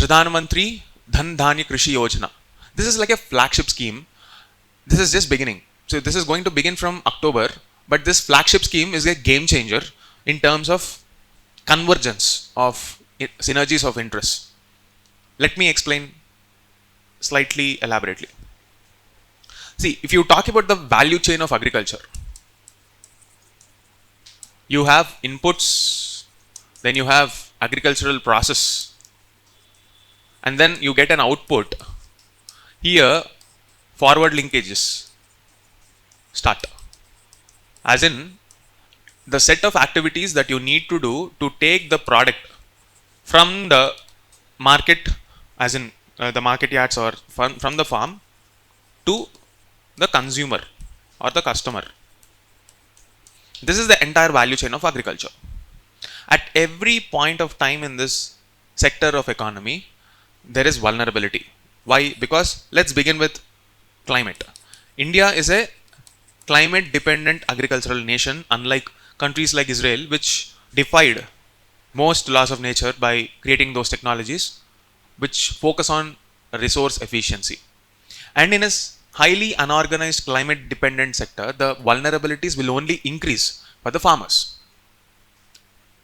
Pradhan Dhan-Dhaanya KRISHI Yojna. This is like a flagship scheme. This is just beginning. So this is going to begin from October, but this flagship scheme is a game changer in terms of convergence of synergies of interest. Let me explain slightly elaborately. See, if you talk about the value chain of agriculture, you have inputs, then you have agricultural process, and then you get an output. Here, forward linkages start. As in, the set of activities that you need to do to take the product from the market, as in the market yards or from the farm to the consumer or the customer. This is the entire value chain of agriculture. At every point of time in this sector of economy, there is vulnerability. Why? Because let's begin with climate. India is a climate dependent agricultural nation, unlike countries like Israel, which defied most laws of nature by creating those technologies which focus on resource efficiency. And in a highly unorganized climate dependent sector, the vulnerabilities will only increase for the farmers.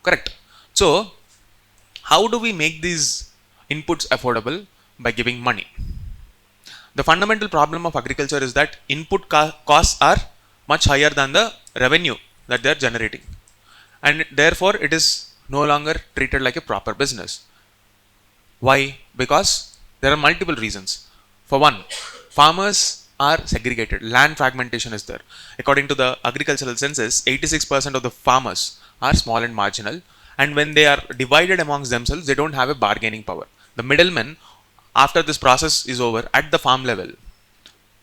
Correct. So, how do we make these inputs affordable? By giving money. The fundamental problem of agriculture is that input costs are much higher than the revenue that they are generating, and therefore it is no longer treated like a proper business. Why? Because there are multiple reasons. For one, farmers are segregated. Land fragmentation is there. According to the agricultural census, 86% of the farmers are small and marginal, and when they are divided amongst themselves, they don't have a bargaining power. The middlemen, after this process is over at the farm level,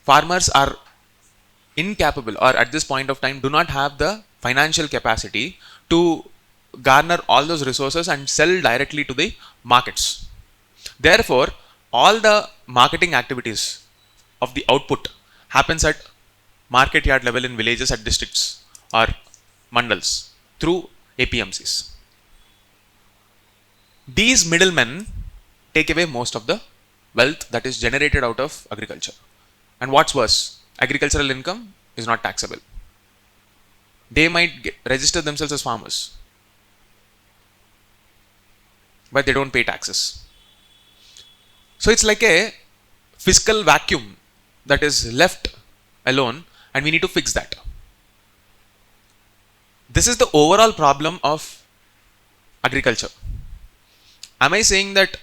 farmers are incapable, or at this point of time do not have the financial capacity to garner all those resources and sell directly to the markets. Therefore, all the marketing activities of the output happens at market yard level in villages, at districts or mandals through APMCs. These middlemen take away most of the wealth that is generated out of agriculture. And what's worse, agricultural income is not taxable. They might register themselves as farmers, but they don't pay taxes. So it's like a fiscal vacuum that is left alone, and we need to fix that. This is the overall problem of agriculture. Am I saying that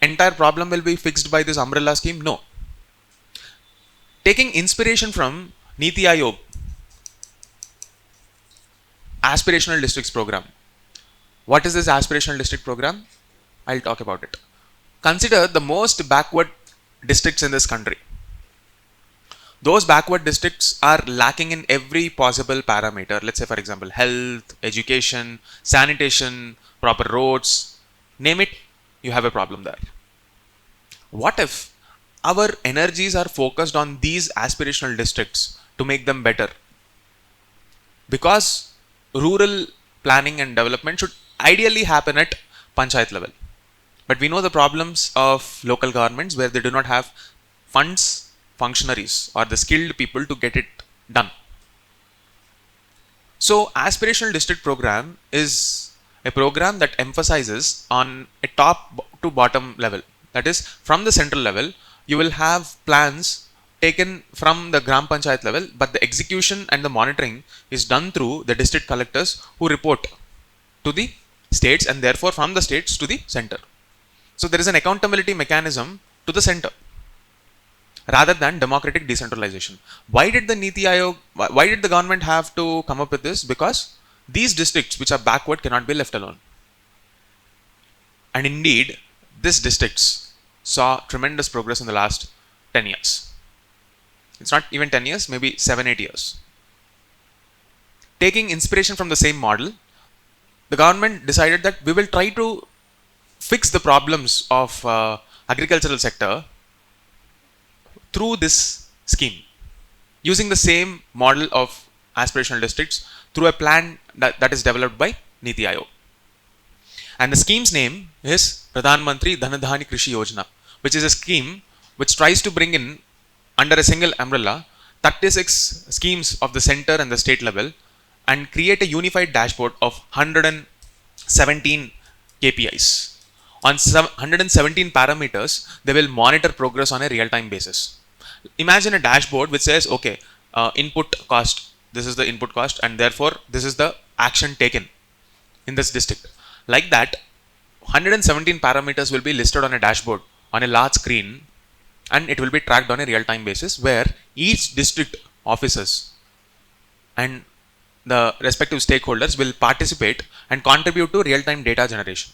entire problem will be fixed by this umbrella scheme? No. Taking inspiration from NITI Aayog, Aspirational Districts Program. What is this Aspirational District Program? I'll talk about it. Consider the most backward districts in this country. Those backward districts are lacking in every possible parameter. Let's say, for example, health, education, sanitation, proper roads, name it, you have a problem there. What if our energies are focused on these aspirational districts to make them better? Because rural planning and development should ideally happen at panchayat level. But we know the problems of local governments where they do not have funds, functionaries or the skilled people to get it done. So aspirational district program is a program that emphasizes on a top to bottom level. That is, from the central level, you will have plans taken from the Gram Panchayat level, but the execution and the monitoring is done through the district collectors who report to the states, and therefore from the states to the center. So there is an accountability mechanism to the center rather than democratic decentralization. Why did the NITI Aayog, why did the government have to come up with this? Because these districts which are backward cannot be left alone. And indeed, these districts saw tremendous progress in the last 10 years. It's not even 10 years, maybe 7-8 years. Taking inspiration from the same model, the government decided that we will try to fix the problems of agricultural sector through this scheme, using the same model of aspirational districts through a plan that is developed by NITI Aayog. And the scheme's name is Pradhan Mantri Dhan-Dhaanya KRISHI Yojna, which is a scheme which tries to bring in under a single umbrella 36 schemes of the center and the state level and create a unified dashboard of 117 KPIs. On 117 parameters, they will monitor progress on a real-time basis. Imagine a dashboard which says, okay, input cost, this is the input cost, and therefore this is the action taken in this district. Like that, 117 parameters will be listed on a dashboard on a large screen, and it will be tracked on a real-time basis where each district officers and the respective stakeholders will participate and contribute to real-time data generation.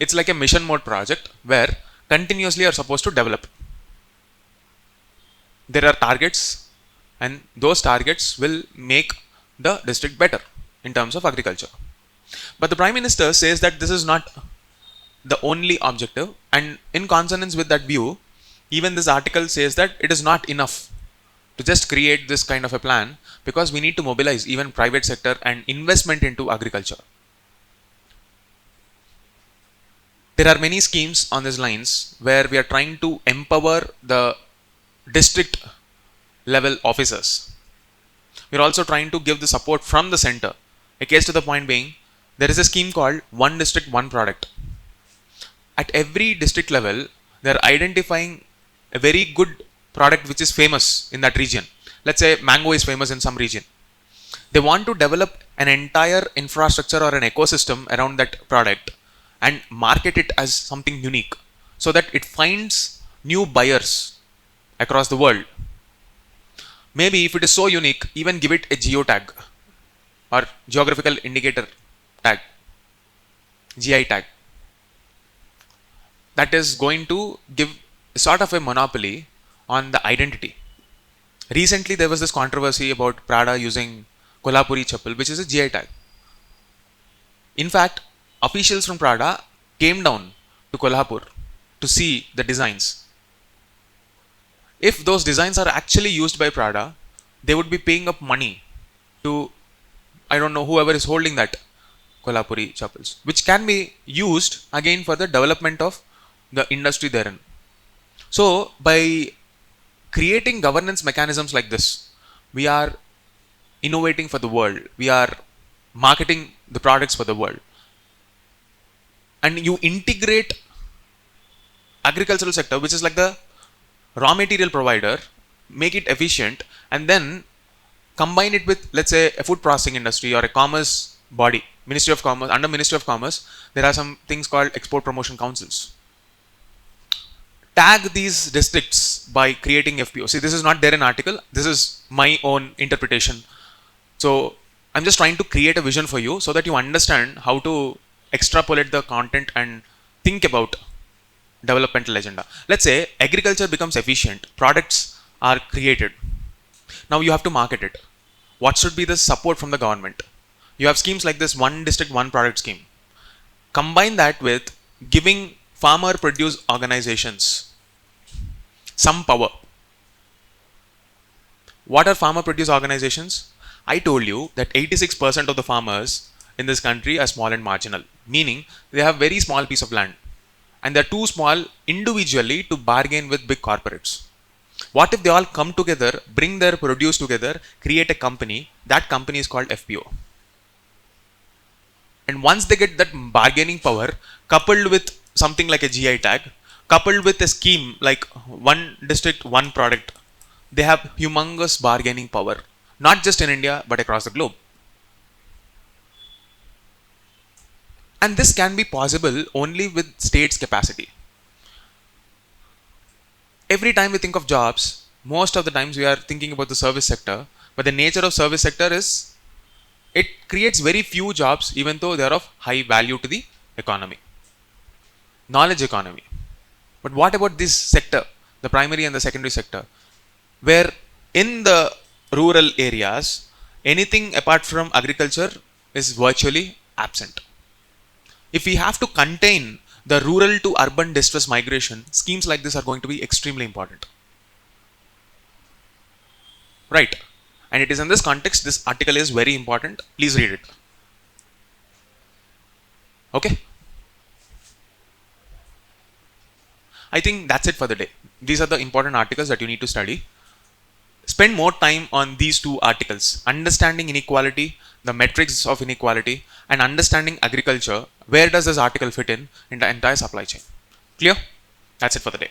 It's like a mission mode project where continuously are supposed to develop. There are targets, and those targets will make the district better in terms of agriculture. But the Prime Minister says that this is not the only objective, and in consonance with that view, even this article says that it is not enough to just create this kind of a plan, because we need to mobilize even private sector and investment into agriculture. There are many schemes on these lines where we are trying to empower the district level officers. We are also trying to give the support from the center. A case to the point being, there is a scheme called One District, One Product. At every district level, they are identifying a very good product which is famous in that region. Let's say mango is famous in some region. They want to develop an entire infrastructure or an ecosystem around that product and market it as something unique so that it finds new buyers across the world. Maybe if it is so unique, even give it a geotag or geographical indicator tag, GI tag. That is going to give sort of a monopoly on the identity. Recently, there was this controversy about Prada using Kolhapuri chappal, which is a GI tag. In fact, officials from Prada came down to Kolhapur to see the designs. If those designs are actually used by Prada, they would be paying up money to, I don't know, whoever is holding that Kolhapuri chappals, which can be used again for the development of the industry therein. So, by creating governance mechanisms like this, we are innovating for the world. We are marketing the products for the world. And you integrate agricultural sector, which is like the raw material provider, make it efficient, and then combine it with, let's say, a food processing industry or a commerce body, Ministry of Commerce. Under Ministry of Commerce, there are some things called export promotion councils. Tag these districts by creating FPO. See, this is not there in article. This is my own interpretation. So I'm just trying to create a vision for you so that you understand how to extrapolate the content and think about developmental agenda. Let's say agriculture becomes efficient, products are created. Now you have to market it. What should be the support from the government? You have schemes like this One District, One Product scheme. Combine that with giving farmer produce organizations some power. What are farmer produce organizations? I told you that 86% of the farmers in this country are small and marginal, meaning they have very small piece of land and they're too small individually to bargain with big corporates. What if they all come together, bring their produce together, create a company? That company is called FPO. And once they get that bargaining power, coupled with something like a GI tag, coupled with a scheme like One District, One Product, they have humongous bargaining power, not just in India, but across the globe. And this can be possible only with states' capacity. Every time we think of jobs, most of the times we are thinking about the service sector, but the nature of service sector is, it creates very few jobs even though they are of high value to the economy. Knowledge economy. But what about this sector, the primary and the secondary sector, where in the rural areas, anything apart from agriculture is virtually absent. If we have to contain the rural to urban distress migration, schemes like this are going to be extremely important. Right. And it is in this context, this article is very important. Please read it. Okay. I think that's it for the day. These are the important articles that you need to study. Spend more time on these two articles, understanding inequality, the metrics of inequality, and understanding agriculture. Where does this article fit in the entire supply chain? Clear? That's it for the day.